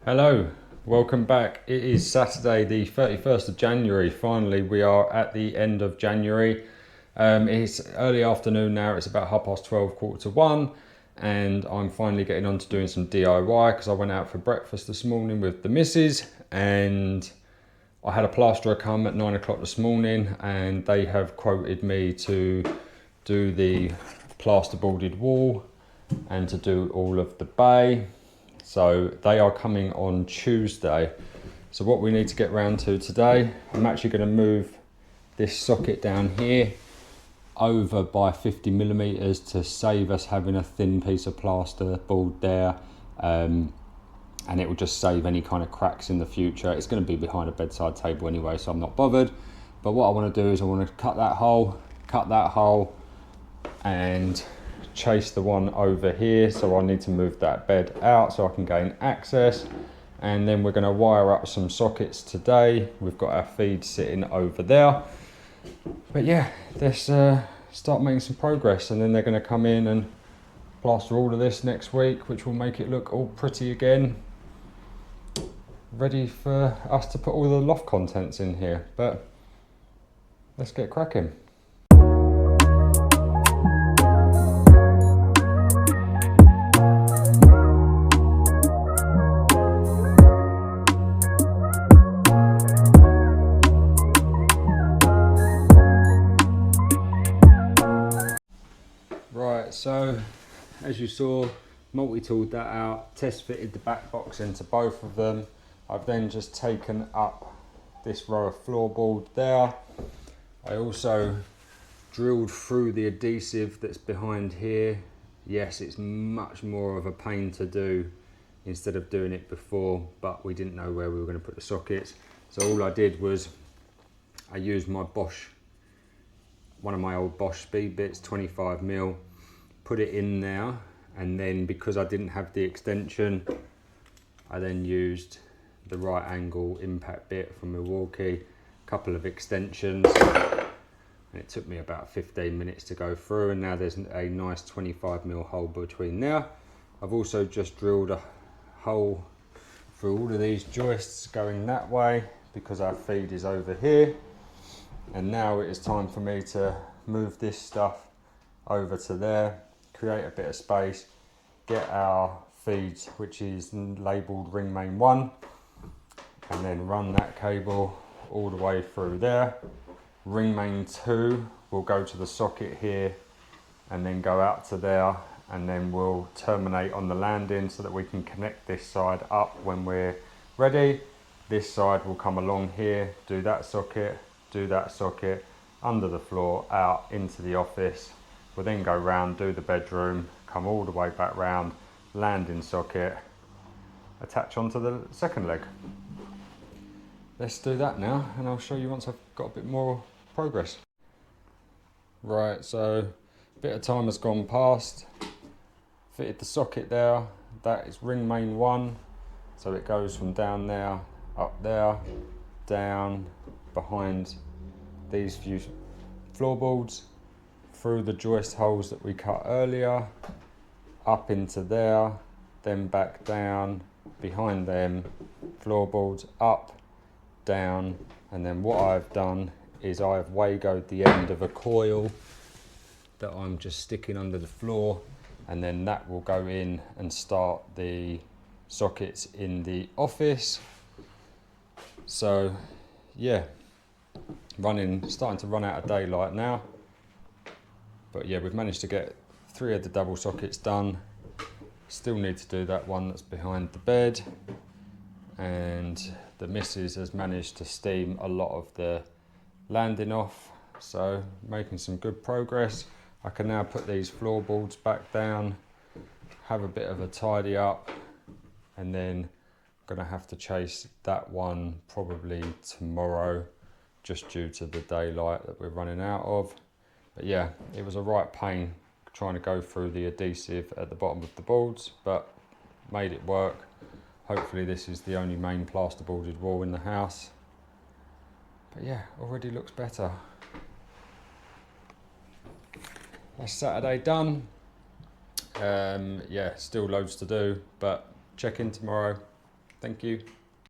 Hello, welcome back. It is Saturday the 31st of January. Finally, we are at the end of January. It's early afternoon now, it's about 12:30, quarter to 1, and I'm finally getting on to doing some DIY because I went out for breakfast this morning with the missus and I had a plasterer come at 9 o'clock this morning and they have quoted me to do the plasterboarded wall and to do all of the bay. So they are coming on Tuesday. So what we need to get round to today, I'm actually going to move this socket down here over by 50 millimeters to save us having a thin piece of plasterboard there, and it will just save any kind of cracks in the future. It's going to be behind a bedside table anyway, so I'm not bothered. But what I want to do is I want to cut that hole and chase the one over here. So I need to move that bed out so I can gain access, and then we're going to wire up some sockets today. We've got our feed sitting over there, but yeah, let's start making some progress, and then they're going to come in and plaster all of this next week, which will make it look all pretty again, ready for us to put all the loft contents in here. But let's get cracking. Right, so as you saw, multi-tooled that out, test fitted the back box into both of them. I've then just taken up this row of floorboard there. I also drilled through the adhesive that's behind here. Yes, it's much more of a pain to do instead of doing it before, but we didn't know where we were going to put the sockets. So all I did was I used my Bosch, one of my old Bosch speed bits, 25mm, put it in there, and then because I didn't have the extension, I then used the right angle impact bit from Milwaukee, a couple of extensions, and it took me about 15 minutes to go through, and now there's a nice 25mm hole between there. I've also just drilled a hole through all of these joists going that way because our feed is over here. And now it is time for me to move this stuff over to there, create a bit of space, get our feed, which is labelled ring main 1, and then run that cable all the way through there. Ring main 2 will go to the socket here and then go out to there, and then we'll terminate on the landing so that we can connect this side up when we're ready. This side will come along here, do that socket, under the floor, out into the office. We'll then go round, do the bedroom, come all the way back round, landing socket, attach onto the second leg. Let's do that now, and I'll show you once I've got a bit more progress. Right, so a bit of time has gone past. Fitted the socket there. That is ring main 1, so it goes from down there, up there, down, behind these few floorboards, through the joist holes that we cut earlier, up into there, then back down, behind them, floorboards, up, down, and then what I've done is I've Wagoed the end of a coil that I'm just sticking under the floor, and then that will go in and start the sockets in the office. So yeah, starting to run out of daylight now, but yeah, we've managed to get 3 of the double sockets done. Still need to do that one that's behind the bed, and the missus has managed to steam a lot of the landing off, so making some good progress. I can now put these floorboards back down, have a bit of a tidy up, and then I'm gonna have to chase that one probably tomorrow, just due to the daylight that we're running out of. But yeah, it was a right pain trying to go through the adhesive at the bottom of the boards, but made it work. Hopefully this is the only main plasterboarded wall in the house. But yeah, already looks better. That's Saturday done. Yeah, still loads to do, but check in tomorrow. Thank you.